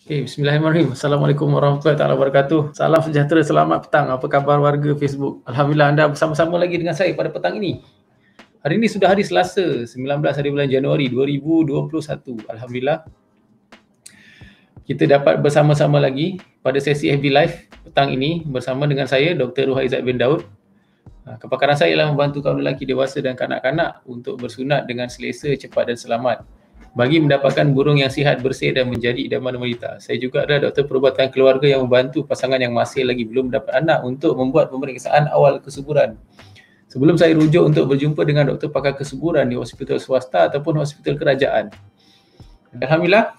Okay, bismillahirrahmanirrahim. Assalamualaikum warahmatullahi wabarakatuh. Salam sejahtera, selamat petang. Apa khabar warga Facebook? Alhamdulillah anda bersama-sama lagi dengan saya pada petang ini. Hari ini sudah hari Selasa, 19 hari bulan Januari 2021. Alhamdulillah. Kita dapat bersama-sama lagi pada sesi FB Live petang ini bersama dengan saya, Dr. Ruhaizat bin Daud. Kepakaran saya ialah membantu kaum lelaki dewasa dan kanak-kanak untuk bersunat dengan selesa, cepat dan selamat bagi mendapatkan burung yang sihat, bersih dan menjadi idaman wanita. Saya juga adalah doktor perubatan keluarga yang membantu pasangan yang masih lagi belum dapat anak untuk membuat pemeriksaan awal kesuburan. Sebelum saya rujuk untuk berjumpa dengan doktor pakar kesuburan di hospital swasta ataupun hospital kerajaan. Alhamdulillah,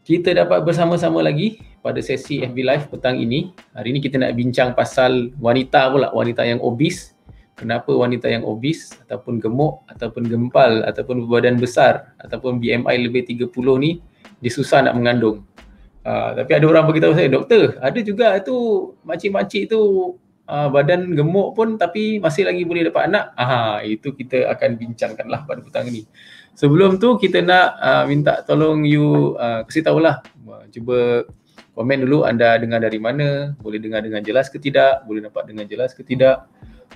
kita dapat bersama-sama lagi pada sesi FB Live petang ini. Hari ini kita nak bincang pasal wanita pula, wanita yang obes. Kenapa wanita yang obes ataupun gemuk ataupun gempal ataupun berbadan besar ataupun BMI lebih 30 ni dia susah nak mengandung. Tapi ada orang beritahu saya, doktor, ada juga tu makcik-makcik tu badan gemuk pun tapi masih lagi boleh dapat anak. Itu kita akan bincangkanlah pada petang ini. Sebelum tu kita nak minta tolong you kasih tahulah. Cuba komen dulu anda dengar dari mana, boleh dengar dengan jelas ke tidak, boleh nampak dengan jelas ke tidak.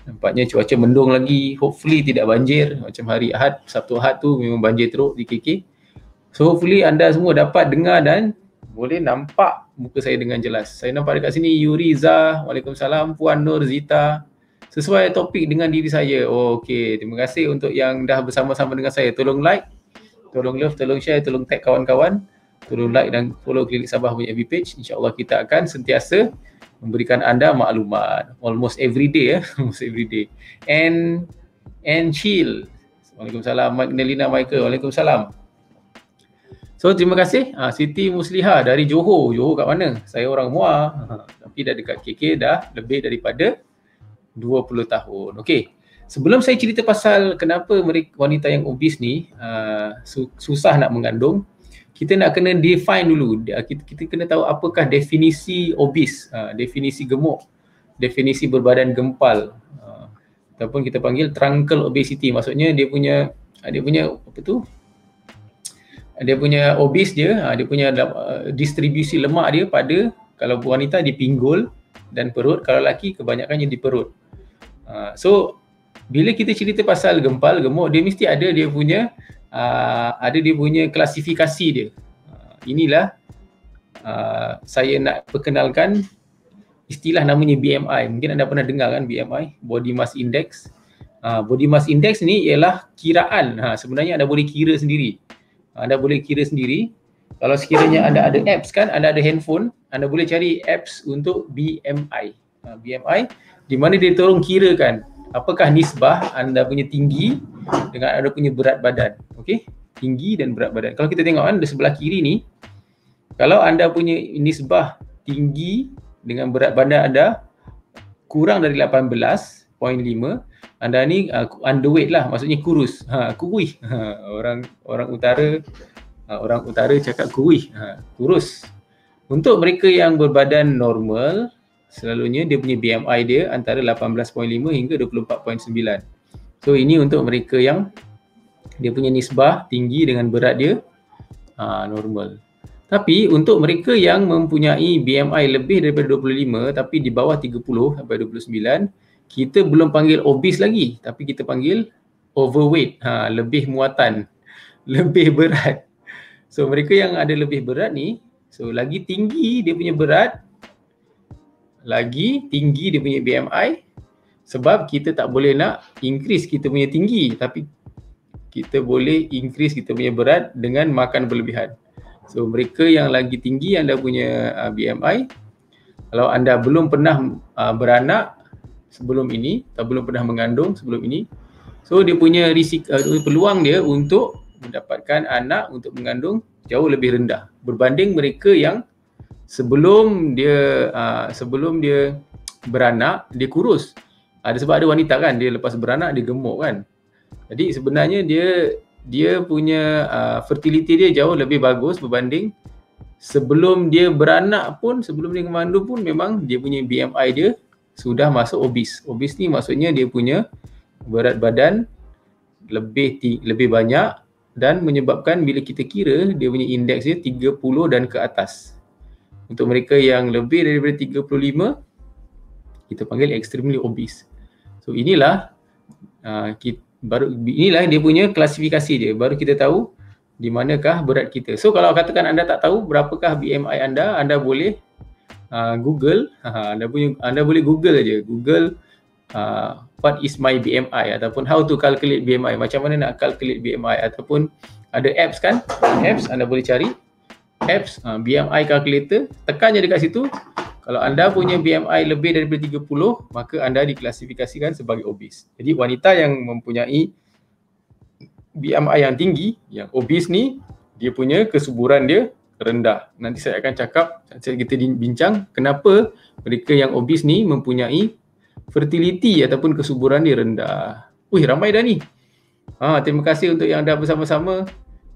Nampaknya cuaca mendung lagi, hopefully tidak banjir macam hari Ahad, Sabtu Ahad tu memang banjir teruk di KK. So hopefully anda semua dapat dengar dan boleh nampak muka saya dengan jelas. Saya nampak dekat sini Yuriza, Waalaikumsalam, Puan Nur Zita. Sesuai topik dengan diri saya. Okey, terima kasih untuk yang dah bersama-sama dengan saya. Tolong like, tolong love, tolong share, tolong tag kawan-kawan. Tolong like dan follow Klinik Sabah punya FB page. InsyaAllah kita akan sentiasa memberikan anda maklumat almost every day almost every day. And chill. Waalaikumsalam. Magdalena Michael. Waalaikumsalam. So terima kasih Siti Musliha dari Johor. Johor kat mana? Saya orang Muar tapi dah dekat KK dah lebih daripada 20 tahun. Okey. Sebelum saya cerita pasal kenapa wanita yang obes ni susah nak mengandung, kita nak kena define dulu. Kita kena tahu apakah definisi obes, definisi gemuk, definisi berbadan gempal, ataupun kita panggil truncal obesity. Maksudnya dia punya apa tu? Dia punya obes dia punya distribusi lemak dia pada, kalau wanita di pinggul dan perut, kalau lelaki kebanyakannya di perut. So bila kita cerita pasal gempal, gemuk, dia mesti ada dia punya klasifikasi dia. Inilah saya nak perkenalkan istilah namanya BMI. Mungkin anda pernah dengar kan BMI, Body Mass Index. Body Mass Index ni ialah kiraan. Sebenarnya anda boleh kira sendiri. Kalau sekiranya anda ada apps kan, anda ada handphone, anda boleh cari apps untuk BMI. BMI di mana dia tolong kirakan apakah nisbah anda punya tinggi dengan anda punya berat badan. Okey, tinggi dan berat badan. Kalau kita tengok kan di sebelah kiri ni, kalau anda punya nisbah tinggi dengan berat badan anda kurang dari 18.5, anda ni underweight lah, maksudnya kurus. Kurus. Orang utara cakap kurus. Untuk mereka yang berbadan normal, selalunya dia punya BMI dia antara 18.5 hingga 24.9. So ini untuk mereka yang dia punya nisbah tinggi dengan berat dia normal. Tapi untuk mereka yang mempunyai BMI lebih daripada 25 tapi di bawah 30 sampai 29, kita belum panggil obes lagi, tapi kita panggil overweight, lebih muatan, lebih berat. So mereka yang ada lebih berat ni, so lagi tinggi dia punya berat, lagi tinggi dia punya BMI, sebab kita tak boleh nak increase kita punya tinggi, tapi kita boleh increase kita punya berat dengan makan berlebihan. So mereka yang lagi tinggi anda punya BMI, kalau anda belum pernah beranak sebelum ini atau belum pernah mengandung sebelum ini, so dia punya peluang dia untuk mendapatkan anak, untuk mengandung jauh lebih rendah berbanding mereka yang sebelum dia beranak dia kurus. Sebab ada wanita kan, dia lepas beranak dia gemuk kan. Jadi sebenarnya dia punya fertility dia jauh lebih bagus berbanding sebelum dia beranak pun, sebelum dia mengandung pun memang dia punya BMI dia sudah masuk obes. Obes ni maksudnya dia punya berat badan lebih banyak dan menyebabkan bila kita kira dia punya indeks dia 30 dan ke atas. Untuk mereka yang lebih daripada 35, kita panggil extremely obese. So inilah inilah dia punya klasifikasi dia. Baru kita tahu di manakah berat kita. So kalau katakan anda tak tahu berapakah BMI anda boleh Google. Anda boleh Google aja. Google what is my BMI ataupun how to calculate BMI. Macam mana nak calculate BMI, ataupun ada apps kan? Apps anda boleh cari. Apps BMI calculator, tekan je dekat situ. Kalau anda punya BMI lebih daripada 30, maka anda diklasifikasikan sebagai obese. Jadi wanita yang mempunyai BMI yang tinggi, yang obese ni, dia punya kesuburan dia rendah. Nanti saya akan cakap, kita bincang kenapa mereka yang obese ni mempunyai fertility ataupun kesuburan dia rendah. Wih, ramai dah ni. Terima kasih untuk yang dah bersama-sama.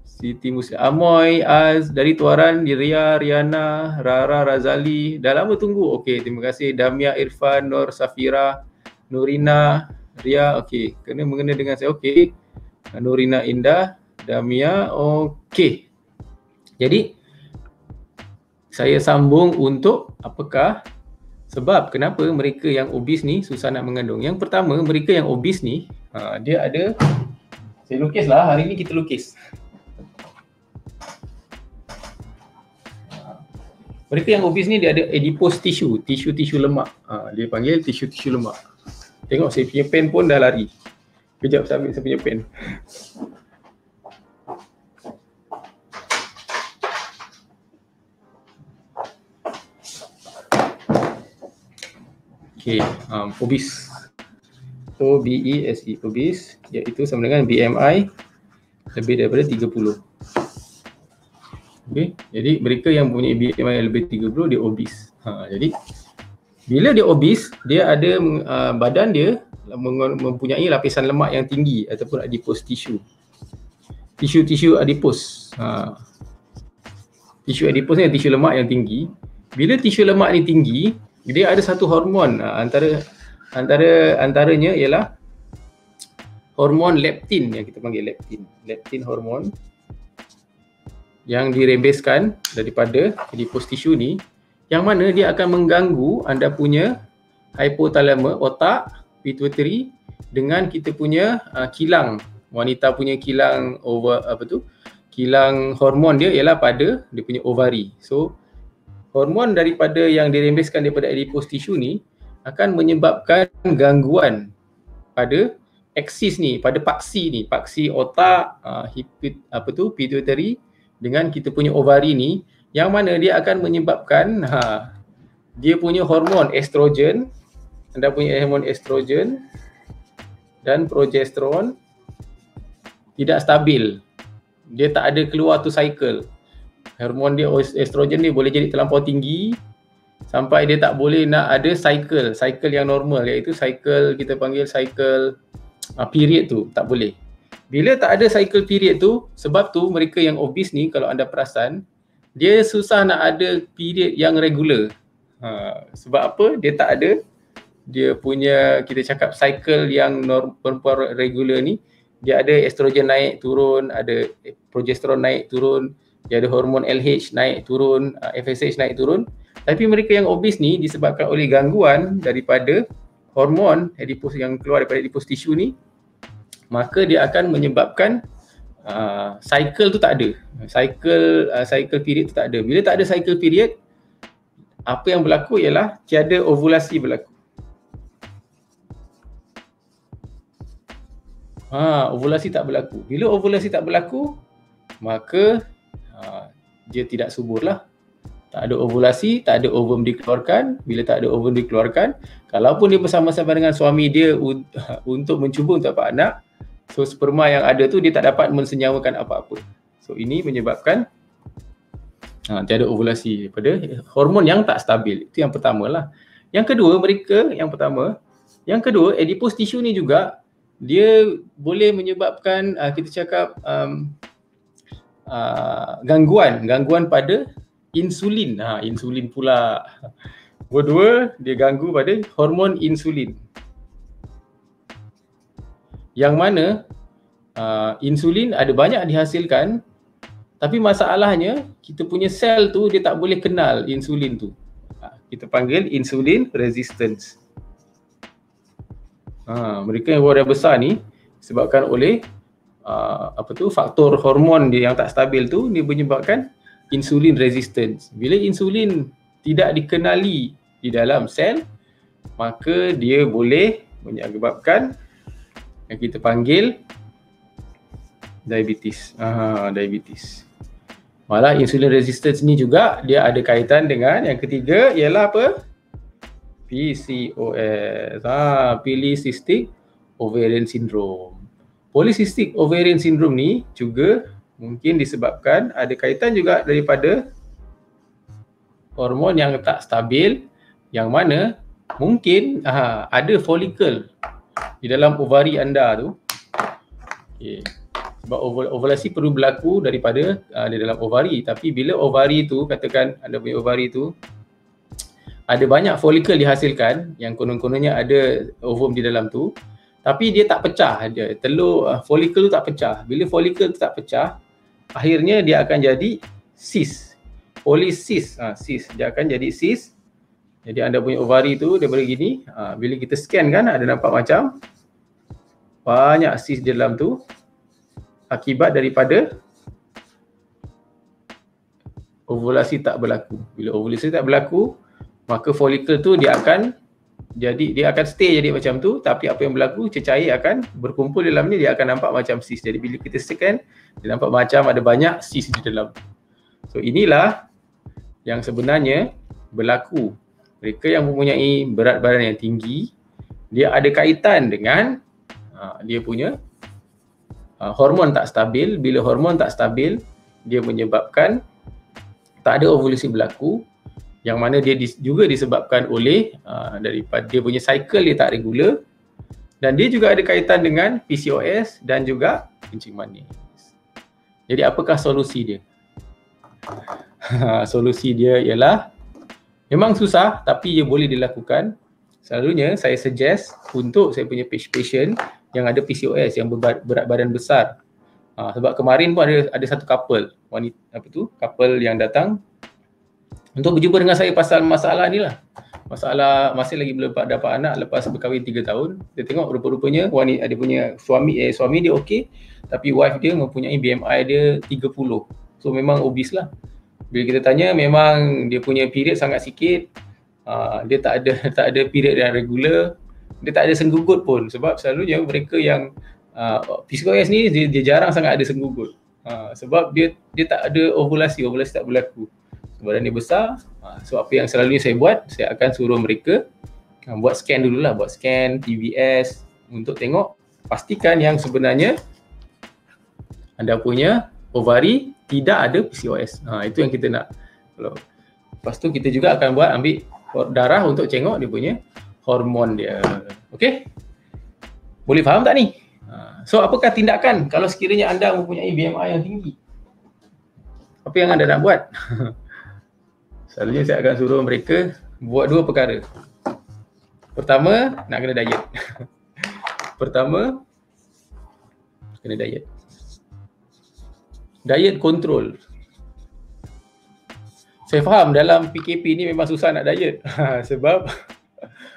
Siti Muslim, Amoy, Az, dari Tuaran, Ria, Riana, Rara, Razali. Dah lama tunggu. Okey, terima kasih. Damia, Irfan, Nur, Safira, Nurina, Ria. Okey, mengena dengan saya. Okey. Nurina Indah, Damia. Okey. Jadi, saya sambung untuk apakah sebab kenapa mereka yang obese ni susah nak mengandung. Yang pertama, mereka yang obese ni, dia ada, saya lukis lah, hari ni kita lukis. Mereka yang obese ni dia ada adipose tissue, tisu lemak. Dia panggil tisu lemak. Tengok saya punya pen pun dah lari. Kejap saya ambil saya punya pen. Okey, obese. O-B-E-S-E, obese, iaitu sama dengan BMI lebih daripada 30. Okay. Jadi mereka yang punya BMI lebih 30 dia obese. Jadi bila dia obese, dia ada badan dia mempunyai lapisan lemak yang tinggi ataupun adipose tissue. Tisu adipose. Tisu adipose ni tisu lemak yang tinggi. Bila tisu lemak ni tinggi, dia ada satu hormon antaranya ialah hormon leptin yang kita panggil leptin hormon yang dirembeskan daripada adipose tissue ni, yang mana dia akan mengganggu anda punya hypothalamus, otak, pituitary dengan kita punya kilang. Wanita punya kilang kilang hormon dia ialah pada dia punya ovari. So hormon daripada yang dirembeskan daripada adipose tissue ni akan menyebabkan gangguan pada aksis ni, pada paksi otak, pituitary dengan kita punya ovari ni, yang mana dia akan menyebabkan dia punya hormon estrogen, anda punya hormon estrogen dan progesteron tidak stabil. Dia tak ada keluar tu cycle. Hormon dia, estrogen dia boleh jadi terlampau tinggi sampai dia tak boleh nak ada cycle yang normal, iaitu cycle kita panggil cycle period tu tak boleh. Bila tak ada cycle period tu, sebab tu mereka yang obese ni kalau anda perasan, dia susah nak ada period yang regular. Sebab apa? Dia tak ada dia punya, kita cakap cycle yang perempuan regular ni. Dia ada estrogen naik turun, ada progesteron naik turun, dia ada hormon LH naik turun, FSH naik turun. Tapi mereka yang obese ni disebabkan oleh gangguan daripada hormon adipose yang keluar daripada adipose tissue ni, maka dia akan menyebabkan cycle tu tak ada. Cycle period tu tak ada. Bila tak ada cycle period, apa yang berlaku ialah tiada ovulasi berlaku. Ovulasi tak berlaku. Bila ovulasi tak berlaku, maka dia tidak subur lah. Tak ada ovulasi, tak ada ovum dikeluarkan. Bila tak ada ovum dikeluarkan, kalaupun dia bersama-sama dengan suami dia untuk mencuba untuk dapat anak, so sperma yang ada tu dia tak dapat mensenyawakan apa-apa. So ini menyebabkan tiada ovulasi daripada hormon yang tak stabil. Itu yang pertama lah. Yang kedua, adipose tissue ni juga dia boleh menyebabkan kita cakap gangguan pada insulin. Insulin pula. Kedua, dia ganggu pada hormon insulin. Yang mana insulin ada banyak dihasilkan, tapi masalahnya kita punya sel tu dia tak boleh kenal insulin tu. Kita panggil insulin resistance. Mereka yang buang darah besar ni disebabkan oleh faktor hormon dia yang tak stabil tu, dia menyebabkan insulin resistance. Bila insulin tidak dikenali di dalam sel, maka dia boleh menyebabkan yang kita panggil diabetes. Diabetes. Malah insulin resistance ni juga dia ada kaitan dengan yang ketiga ialah apa? PCOS. Polycystic Ovarian Syndrome. Polycystic Ovarian Syndrome ni juga mungkin disebabkan ada kaitan juga daripada hormon yang tak stabil, yang mana mungkin ada folikel di dalam ovari anda tu. Sebab ovulasi perlu berlaku daripada di dalam ovari, tapi bila ovari tu, katakan anda punya ovari tu ada banyak folikel dihasilkan, yang konon-kononnya ada ovum di dalam tu, tapi dia tak pecah, dia telur folikel tu tak pecah. Bila folikel tu tak pecah, akhirnya dia akan jadi cyst, polycyst. Cyst, dia akan jadi cyst. Jadi anda punya ovari tu dia begini, bila kita scan kan ada nampak macam banyak cyst di dalam tu, akibat daripada ovulasi tak berlaku. Bila ovulasi tak berlaku, maka folikel tu dia akan stay jadi macam tu, tapi apa yang berlaku, cecair akan berkumpul dalam ni, dia akan nampak macam cyst. Jadi bila kita scan, dia nampak macam ada banyak cyst di dalam. So inilah yang sebenarnya berlaku. Mereka yang mempunyai berat badan yang tinggi, dia ada kaitan dengan dia punya hormon tak stabil. Bila hormon tak stabil, dia menyebabkan tak ada ovulasi berlaku, yang mana dia juga disebabkan oleh daripada dia punya cycle dia tak regular, dan dia juga ada kaitan dengan PCOS dan juga kencing manis. Jadi apakah solusi dia? Solusi dia ialah memang susah, tapi ia boleh dilakukan. Selalunya saya suggest untuk saya punya patient yang ada PCOS, yang berat badan besar. Sebab kemarin pun ada satu couple, couple yang datang untuk berjumpa dengan saya pasal masalah ni lah. Masalah masih lagi belum dapat anak lepas berkahwin 3 tahun. Dia tengok rupa-rupanya wanita dia punya suami dia okey, tapi wife dia mempunyai BMI dia 30. So memang obese lah. Bila kita tanya, memang dia punya period sangat sikit. Dia tak ada period yang regular. Dia tak ada senggugut pun, sebab selalunya mereka yang PCOS ni dia jarang sangat ada senggugut. Sebab dia tak ada ovulasi tak berlaku. Badan dia besar. So apa yang selalunya saya buat, saya akan suruh mereka buat scan dululah, buat scan TVS untuk tengok, pastikan yang sebenarnya anda punya ovari tidak ada PCOS. Itu yang kita nak. Lepas tu kita juga akan ambil darah untuk tengok dia punya hormon dia. Okey? Boleh faham tak ni? So apakah tindakan kalau sekiranya anda mempunyai BMI yang tinggi? Apa yang anda nak buat? Selalunya saya akan suruh mereka buat 2 perkara. Pertama, nak kena diet. Kena diet. Diet control. Saya faham dalam PKP ni memang susah nak diet. Sebab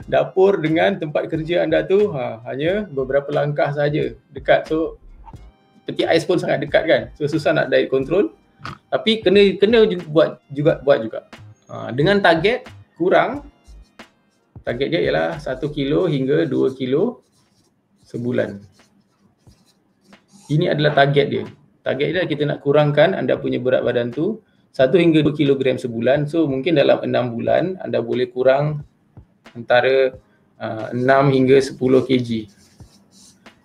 dapur dengan tempat kerja anda tu hanya beberapa langkah saja dekat. So peti ais pun sangat dekat kan. So susah nak diet control. Tapi kena buat juga. Dengan target kurang, target dia ialah 1 kilo hingga 2 kilo sebulan. Ini adalah target dia. Target dia kita nak kurangkan anda punya berat badan tu 1 hingga 2 kilogram sebulan. So mungkin dalam 6 bulan anda boleh kurang antara 6 hingga 10 kg.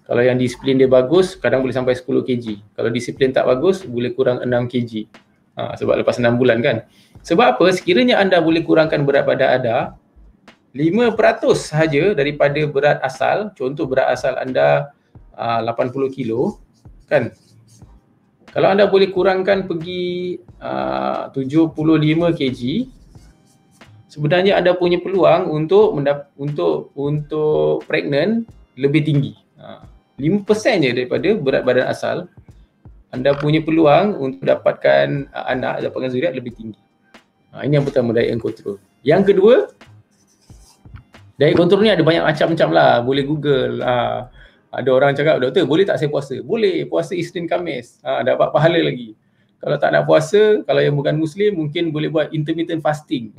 Kalau yang disiplin dia bagus, kadang boleh sampai 10 kg. Kalau disiplin tak bagus, boleh kurang 6 kg. Sebab lepas 6 bulan kan. Sebab apa? Sekiranya anda boleh kurangkan berat badan anda 5% sahaja daripada berat asal. Contoh berat asal anda 80 kilo kan. Kalau anda boleh kurangkan pergi 75 kg, sebenarnya anda punya peluang untuk pregnant lebih tinggi. 5% je daripada berat badan asal, anda punya peluang untuk dapatkan anak, dapatkan zuriat lebih tinggi. Ini yang pertama, diet and control. Yang kedua, diet control ni ada banyak macam-macam lah, boleh Google. Ada orang cakap, doktor boleh tak saya puasa? Boleh, puasa Isnin Khamis, dapat pahala lagi. Kalau tak nak puasa, kalau yang bukan Muslim mungkin boleh buat intermittent fasting,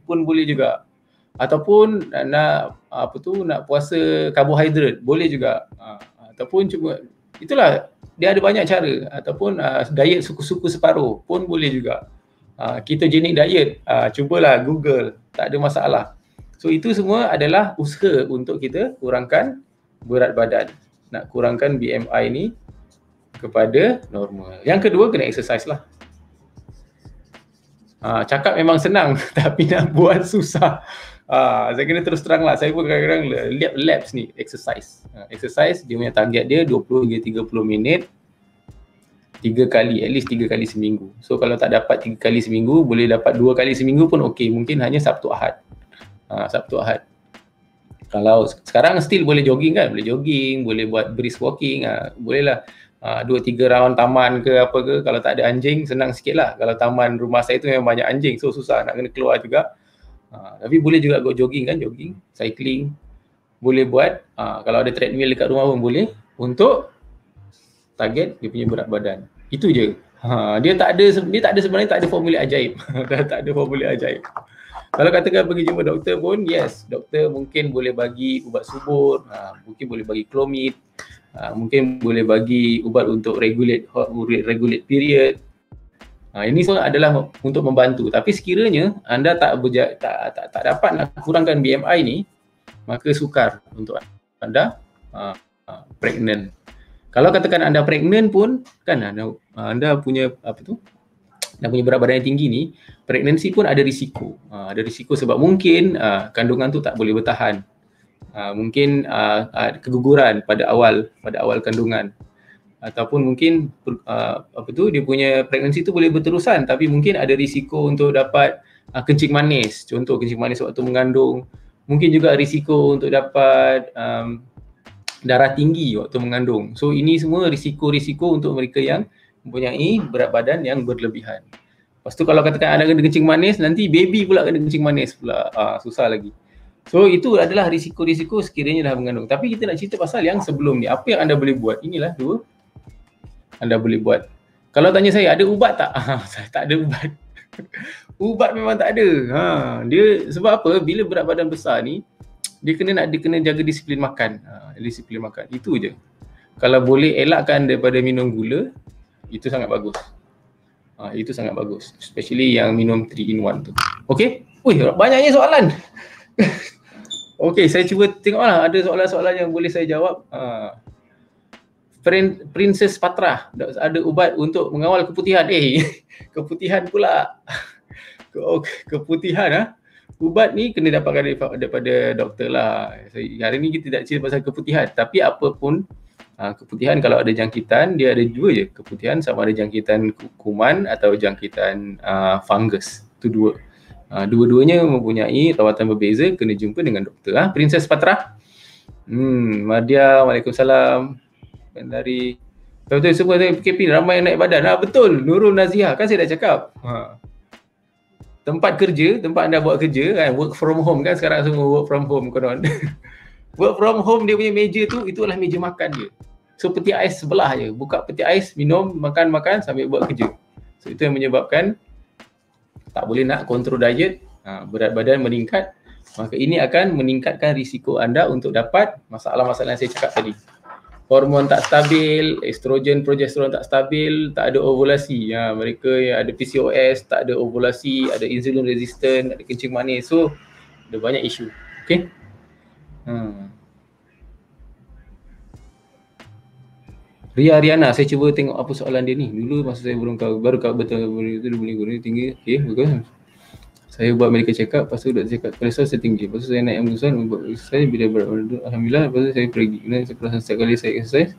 pun boleh juga. Ataupun nak nak puasa karbohidrat, boleh juga. Ataupun cuma, itulah, dia ada banyak cara. Ataupun diet suku-suku separuh pun boleh juga. Ketogenic diet, cubalah Google, tak ada masalah. So itu semua adalah usaha untuk kita kurangkan berat badan, nak kurangkan BMI ni kepada normal. Yang kedua, kena exercise lah. Cakap memang senang tapi nak buat susah. Saya kena terus terang lah, saya pun kadang-kadang labs ni exercise. Exercise dia punya target dia 20 hingga 30 minit 3 kali, at least 3 kali seminggu. So kalau tak dapat 3 kali seminggu, boleh dapat 2 kali seminggu pun okey. Mungkin hanya Sabtu Ahad. Sabtu Ahad. Kalau sekarang still boleh jogging kan? Boleh jogging, boleh buat brisk walking, boleh lah 2-3 round taman ke apa ke. Kalau tak ada anjing, senang sikit lah. Kalau taman rumah saya tu memang banyak anjing, so susah nak kena keluar juga. Tapi boleh juga go jogging kan, jogging, cycling. Boleh buat, kalau ada treadmill dekat rumah pun boleh, untuk target dia punya berat badan. Itu je. Dia tak ada sebenarnya tak ada formula ajaib. Tak ada formula ajaib. Kalau katakan pergi jumpa doktor pun, yes, doktor mungkin boleh bagi ubat subur, mungkin boleh bagi Clomid, mungkin boleh bagi ubat untuk regulate period. Ini semua adalah untuk membantu. Tapi sekiranya anda tak dapat nak kurangkan BMI ni, maka sukar untuk anda pregnant. Kalau katakan anda pregnant pun kan, anda punya anda punya berat badan yang tinggi ni, pregnancy pun ada risiko. Ada risiko sebab mungkin kandungan tu tak boleh bertahan. Mungkin keguguran pada awal kandungan. Ataupun mungkin dia punya pregnancy tu boleh berterusan, tapi mungkin ada risiko untuk dapat kencing manis. Contoh kencing manis waktu mengandung. Mungkin juga risiko untuk dapat darah tinggi waktu mengandung. So ini semua risiko-risiko untuk mereka yang mempunyai berat badan yang berlebihan. Lepas tu kalau katakan anda kena kencing manis, nanti baby pula kena kencing manis pula. Susah lagi. So itu adalah risiko-risiko sekiranya dah mengandung. Tapi kita nak cerita pasal yang sebelum ni. Apa yang anda boleh buat? Inilah dua anda boleh buat. Kalau tanya saya, ada ubat tak? Saya tak ada ubat. Ubat memang tak ada. Dia sebab apa? Bila berat badan besar ni, dia kena jaga disiplin makan. Disiplin makan. Itu je. Kalau boleh elakkan daripada minum gula, itu sangat bagus. Itu sangat bagus. Especially yang minum 3-in-1 tu. Okey? Banyaknya soalan. Okey, saya cuba tengoklah ada soalan-soalan yang boleh saya jawab. Princess Patra, ada ubat untuk mengawal keputihan. Keputihan pula. Keputihan ubat ni kena dapatkan daripada doktor lah. Hari ni kita tidak cerita pasal keputihan, tapi apapun keputihan, kalau ada jangkitan, dia ada dua je. Keputihan sama ada jangkitan kuman atau jangkitan fungus. Itu dua. Dua-duanya mempunyai rawatan berbeza, kena jumpa dengan doktor. Princess Patra. Madia, Waalaikumsalam. Dari betul semua PKP ramai yang naik badan. Betul, Nurul Naziah, kan saya dah cakap. Tempat kerja, tempat anda buat kerja kan, work from home kan, sekarang semua work from home konon. Work from home, dia punya meja tu, itu adalah meja makan dia. So peti ais sebelah je, buka peti ais, minum, makan sambil buat kerja. So itu yang menyebabkan tak boleh nak kontrol diet, berat badan meningkat, maka ini akan meningkatkan risiko anda untuk dapat masalah-masalah yang saya cakap tadi. Hormon tak stabil, estrogen, progesteron tak stabil, tak ada ovulasi. Mereka yang ada PCOS, tak ada ovulasi, ada insulin resistant, ada kencing manis. So, ada banyak isu. Okay? Ria Ariana, saya cuba tengok apa soalan dia ni. Dulu masa saya baru betul itu boleh guna tinggi. Okay, bagus. Saya buat medical check up, lepas tu doktor cakap kolesterol saya tinggi. Lepas tu saya naik ambulan, saya bila berat badan, alhamdulillah, lepas tu saya pergi. Saya perasan setiap kali saya exercise.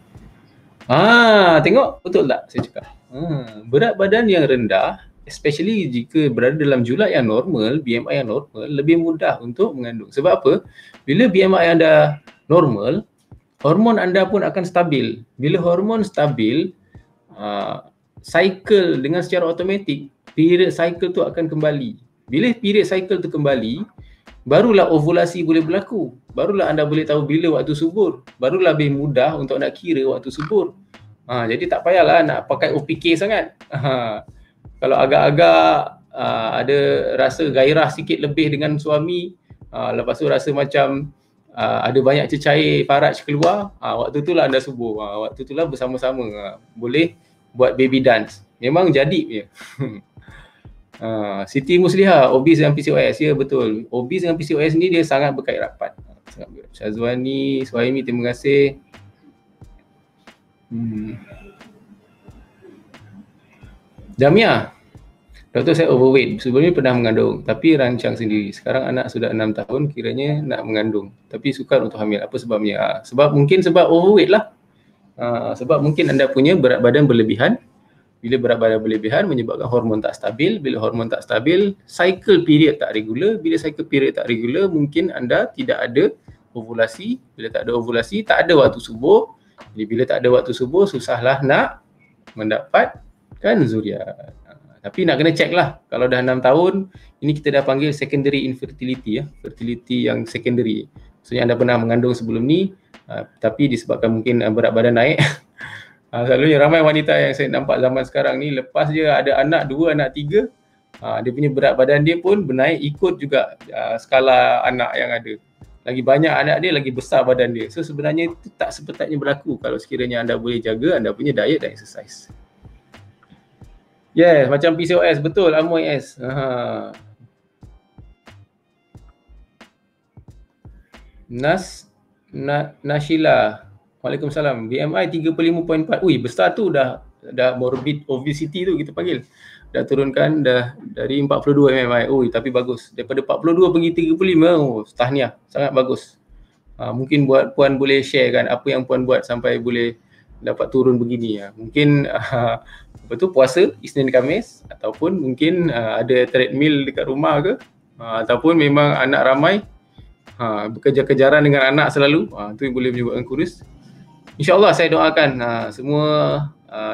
Tengok betul tak saya cakap. Berat badan yang rendah, especially jika berada dalam julat yang normal, BMI yang normal, lebih mudah untuk mengandung. Sebab apa? Bila BMI anda normal, hormon anda pun akan stabil. Bila hormon stabil, cycle dengan secara automatik, period cycle tu akan kembali. Bila period cycle tu kembali, barulah ovulasi boleh berlaku. Barulah anda boleh tahu bila waktu subur. Barulah lebih mudah untuk nak kira waktu subur. Jadi tak payahlah nak pakai OPK sangat. Kalau agak-agak ada rasa gairah sikit lebih dengan suami, lepas tu rasa macam ada banyak cecair faraj keluar, waktu itulah anda subur. Waktu itulah bersama-sama boleh buat baby dance. Memang jadi punya. Siti Muslihah, obes dengan PCOS. Ya, betul. Obes dengan PCOS ni dia sangat berkait rapat. Syazwani, Suhaimi, terima kasih. Jamia, doktor saya overweight. Sebelum ni pernah mengandung, tapi rancang sendiri. Sekarang anak sudah 6 tahun, kiranya nak mengandung. Tapi sukar untuk hamil. Apa sebabnya? Sebab overweight lah. Sebab mungkin anda punya berat badan berlebihan. Bila berat badan berlebihan menyebabkan hormon tak stabil. Bila hormon tak stabil, cycle period tak regular. Bila cycle period tak regular, mungkin anda tidak ada ovulasi. Bila tak ada ovulasi, tak ada waktu subur. Jadi bila tak ada waktu subur, susahlah nak mendapatkan zuriat. Tapi nak kena check lah. Kalau dah 6 tahun, ini kita dah panggil secondary infertility. Fertility yang secondary. Maksudnya anda pernah mengandung sebelum ni, tapi disebabkan mungkin berat badan naik. Selalunya ramai wanita yang saya nampak zaman sekarang ni, lepas je ada anak 2, anak 3, dia punya berat badan dia pun bernaik ikut juga skala anak yang ada. Lagi banyak anak dia, lagi besar badan dia. So sebenarnya itu tak sepatutnya berlaku kalau sekiranya anda boleh jaga anda punya diet dan exercise. Yes, macam PCOS, betul, Amoy S. Nashila, Waalaikumsalam. BMI 35.4. Ui, besar tu dah morbid obesity tu kita panggil. Dah turunkan dah dari 42 BMI. Ui, tapi bagus. Daripada 42 pergi 35, tahniah. Sangat bagus. Mungkin puan boleh share kan apa yang puan buat sampai boleh dapat turun begini. Mungkin puasa Isnin Khamis, ataupun mungkin ada treadmill dekat rumah ke, ataupun memang anak ramai, bekerja-kejaran dengan anak selalu, tu yang boleh menyebabkan kurus. InsyaAllah saya doakan semua,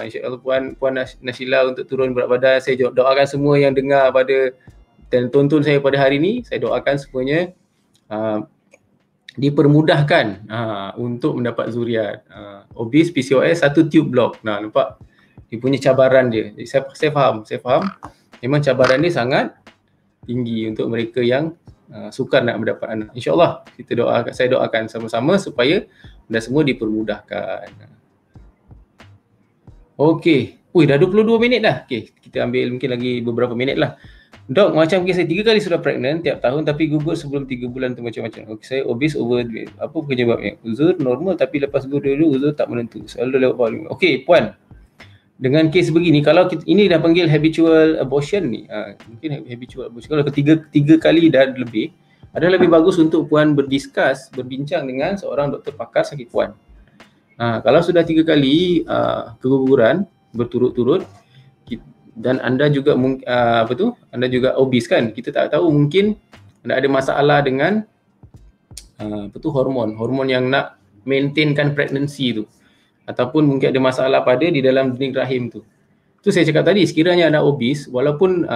insyaAllah Puan Nashila untuk turun berat badan. Saya doakan semua yang dengar dan tonton saya pada hari ini, saya doakan semuanya dipermudahkan untuk mendapat zuriat. Obes, PCOS, 1 tube block. Nampak? Dia punya cabaran dia. Jadi saya faham. Memang cabaran dia sangat tinggi untuk mereka yang sukar nak mendapat anak. InsyaAllah saya doakan sama-sama supaya anda semua dipermudahkan. Okey. Dah 22 minit dah. Okey, kita ambil mungkin lagi beberapa minit lah. Dok, macam saya 3 kali sudah pregnant tiap tahun tapi gugur sebelum 3 bulan tu macam-macam. Okey, saya obese overweight. Apa penyebabnya? Uzur normal tapi lepas gugur dulu uzur tak menentu. Selalu lewat volume. Okey, puan. Dengan kes begini, kalau ini dah panggil habitual abortion ni, mungkin habitual abortion. Kalau ketiga kali dah lebih, adalah lebih bagus untuk puan berbincang dengan seorang doktor pakar sakit puan. Kalau sudah 3 kali keguguran berturut-turut dan anda juga anda juga obes kan, kita tak tahu, mungkin anda ada masalah dengan hormon yang nak maintainkan pregnancy tu, ataupun mungkin ada masalah di dalam dinding rahim tu. Tu saya cakap tadi, sekiranya anda obes, walaupun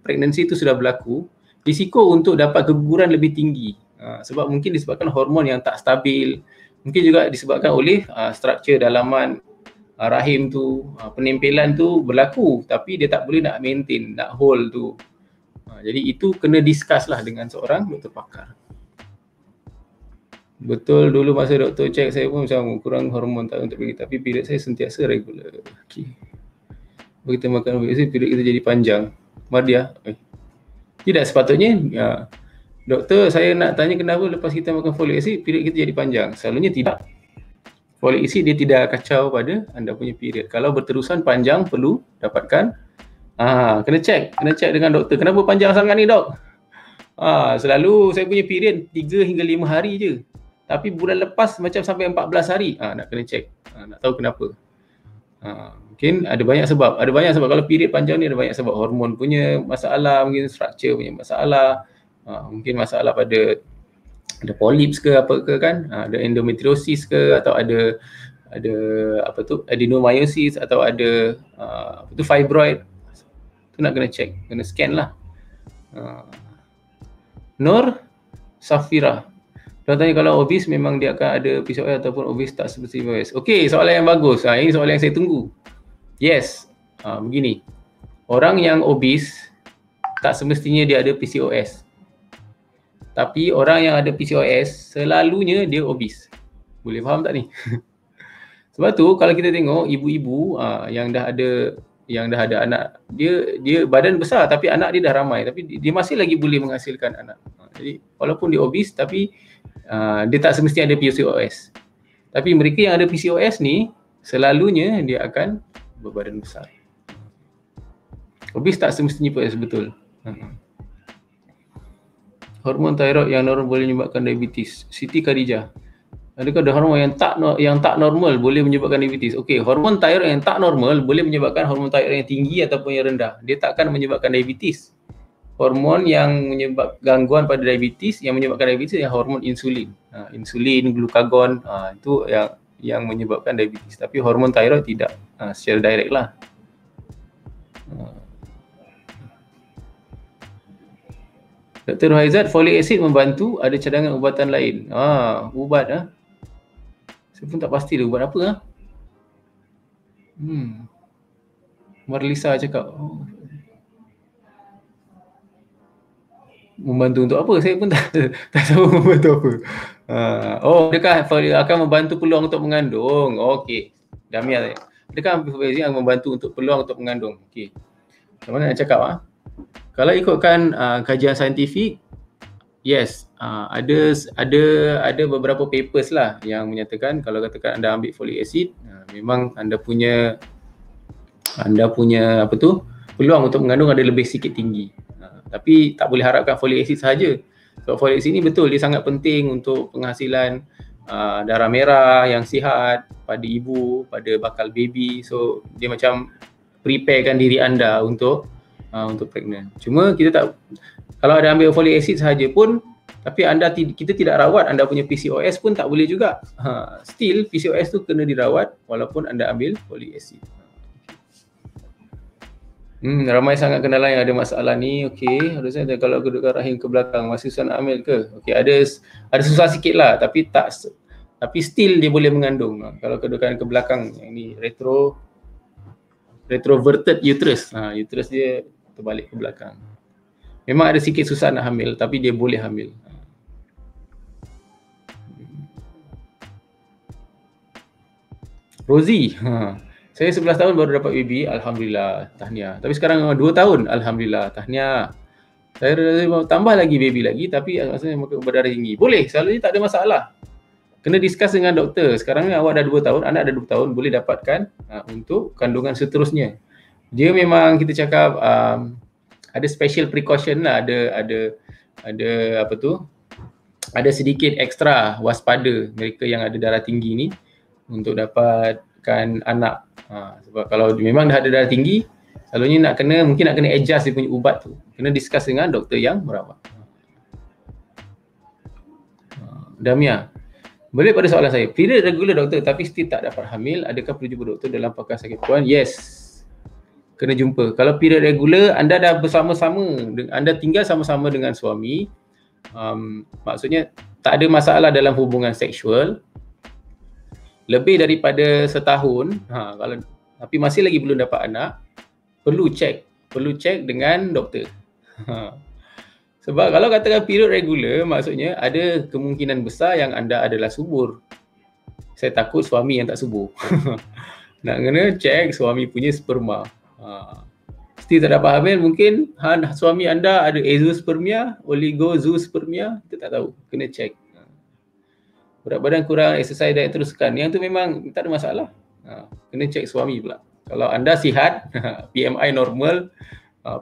pregnancy tu sudah berlaku, risiko untuk dapat keguguran lebih tinggi. Sebab mungkin disebabkan hormon yang tak stabil, mungkin juga disebabkan oleh struktur dalaman rahim tu, penempelan tu berlaku tapi dia tak boleh nak maintain, nak hold tu. Jadi itu kena discuss lah dengan seorang doktor pakar. Betul, dulu masa doktor cek saya pun macam kurang hormon tak untuk pergi, tapi period saya sentiasa regular. Okey. Kita makan period kita jadi panjang. Mardia. Tidak sepatutnya. Doktor, saya nak tanya kenapa lepas kita makan folic acid period kita jadi panjang? Selalunya tidak. Folic acid dia tidak kacau pada anda punya period. Kalau berterusan panjang perlu dapatkan kena check dengan doktor. Kenapa panjang sangat ni, dok? Selalu saya punya period 3 hingga 5 hari je. Tapi bulan lepas macam sampai 14 hari. Nak kena check. Nak tahu kenapa. Mungkin ada banyak sebab. Kalau period panjang ni ada banyak sebab. Hormon punya masalah, mungkin struktur punya masalah, mungkin masalah pada ada polyps ke apa ke kan, ada endometriosis ke, atau ada apa tu, adenomyosis, atau ada apa tu, fibroid, tu nak kena check, kena scan lah. Nur Safira, dia tanya kalau obes memang dia akan ada PCOS ataupun obes tak seperti PCOS. Okey, soalan yang bagus. Ini soalan yang saya tunggu. Yes, begini, orang yang obes tak semestinya dia ada PCOS. Tapi orang yang ada PCOS selalunya dia obes. Boleh faham tak ni? Sebab tu kalau kita tengok ibu-ibu yang dah ada anak, dia badan besar tapi anak dia dah ramai, tapi dia masih lagi boleh menghasilkan anak. Jadi walaupun dia obes tapi dia tak semestinya ada PCOS. Tapi mereka yang ada PCOS ni selalunya dia akan berbadan besar. Obes tak semestinya PCOS, betul. Hormon thyroid yang normal boleh menyebabkan diabetes. Siti Khadijah, adakah ada hormon yang tak normal boleh menyebabkan diabetes? Okey, hormon thyroid yang tak normal boleh menyebabkan hormon thyroid yang tinggi ataupun yang rendah. Dia takkan menyebabkan diabetes. Hormon yang menyebabkan gangguan pada diabetes, yang menyebabkan diabetes ialah hormon insulin. Insulin, glukagon, itu yang menyebabkan diabetes. Tapi hormon thyroid tidak secara direct lah. Dr. Haizat, folic acid membantu, ada cadangan ubatan lain. Ubat saya pun tak pasti dia ubat apa. Marlisa cakap, membantu untuk apa? Saya pun tak tahu membantu apa. Adakah akan membantu peluang untuk mengandung? Okey, Damia, adakah folic yang membantu untuk peluang untuk mengandung? Okey, macam mana nak cakap? Kalau ikutkan kajian saintifik, yes, ada beberapa papers lah yang menyatakan kalau katakan anda ambil folic acid, memang anda punya apa tu, peluang untuk mengandung ada lebih sikit tinggi. Tapi tak boleh harapkan folic acid sahaja. So folic acid ni betul, dia sangat penting untuk penghasilan darah merah yang sihat pada ibu, pada bakal baby. So dia macam preparekan diri anda untuk pregnant. Cuma kalau ada ambil folic acid sahaja pun, tapi kita tidak rawat anda punya PCOS pun tak boleh juga. Still PCOS tu kena dirawat walaupun anda ambil folic acid. Ramai sangat kenalan yang ada masalah ni. Okey, harusnya kalau kedudukan rahim ke belakang masih susah nak ambil ke? Okey, ada susah sikit lah, tapi still dia boleh mengandung. Kalau kedudukan ke belakang, yang ni retroverted uterus. Uterus dia terbalik ke belakang. Memang ada sikit susah nak hamil, tapi dia boleh hamil. Rosie, saya 11 tahun baru dapat baby, alhamdulillah, tahniah. Tapi sekarang 2 tahun, alhamdulillah, tahniah. Saya rasa tambah lagi baby lagi, tapi maksudnya berdarah tinggi. Boleh, selalunya tak ada masalah. Kena discuss dengan doktor. Sekarang ni awak dah 2 tahun, anak dah 2 tahun, boleh dapatkan untuk kandungan seterusnya. Dia memang kita cakap ada special precaution lah, ada apa tu, ada sedikit ekstra waspada mereka yang ada darah tinggi ni untuk dapatkan anak. Sebab kalau memang dah ada darah tinggi, selalunya mungkin nak kena adjust dia punya ubat tu. Kena discuss dengan doktor yang merawat. Damia, balik pada soalan saya, period regular doktor tapi still tak dapat hamil, adakah perlu jumpa doktor dalam pakar sakit perempuan? Yes, kena jumpa. Kalau period regular, anda dah bersama-sama, anda tinggal sama-sama dengan suami, maksudnya tak ada masalah dalam hubungan seksual, lebih daripada setahun, tapi masih lagi belum dapat anak, perlu check dengan doktor. Sebab kalau katakan period regular, maksudnya ada kemungkinan besar yang anda adalah subur. Saya takut suami yang tak subur. Nak kena check suami punya sperma. Still tak dapat hamil, mungkin suami anda ada azoospermia, oligozoospermia, kita tak tahu, kena check. Berat badan kurang, exercise, diet teruskan, yang tu memang tak ada masalah. Kena check suami pula. Kalau anda sihat, BMI normal,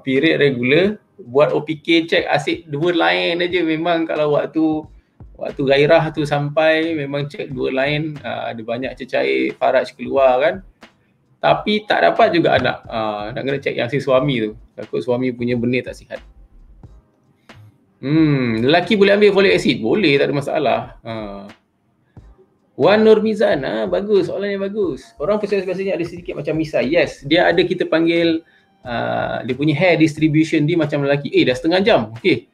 period regular, buat OPK, check asid 2 line aja. Memang kalau waktu gairah tu sampai, memang check 2 line, ada banyak cecair faraj keluar kan. Tapi tak dapat juga anak. Nak kena check yang si suami tu. Takut suami punya benih tak sihat. Lelaki boleh ambil folic acid? Boleh, tak ada masalah. Wan Nurmizan, bagus, soalan yang bagus. Orang biasanya ada sedikit macam misai. Yes, dia ada, kita panggil dia punya hair distribution dia macam lelaki. Dah setengah jam. Okey.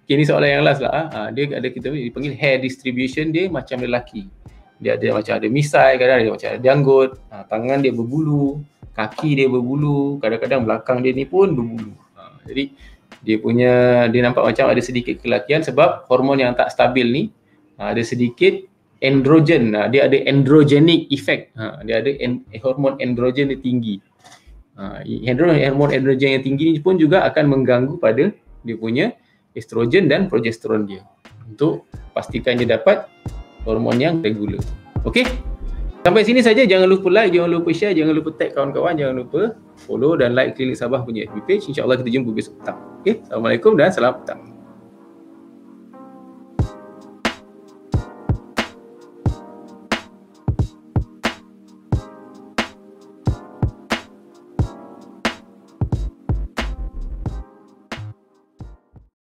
Okay, ni soalan yang last lah. Dia ada, kita dipanggil hair distribution dia macam lelaki. Dia ada macam ada misai, kadang ada macam ada janggut, tangan dia berbulu, kaki dia berbulu, kadang-kadang belakang dia ni pun berbulu. Jadi dia nampak macam ada sedikit kelakian sebab hormon yang tak stabil ni ada sedikit androgen, dia ada androgenic effect. Dia ada hormon androgen dia tinggi. Hormon androgen yang tinggi ni pun juga akan mengganggu pada dia punya estrogen dan progesteron dia, untuk pastikan dia dapat hormon yang regular. Okey? Sampai sini saja. Jangan lupa like, jangan lupa share, jangan lupa tag kawan-kawan, jangan lupa follow dan like Klinik Sabah punya FB page. InsyaAllah kita jumpa besok petang. Okey? Assalamualaikum dan salam petang.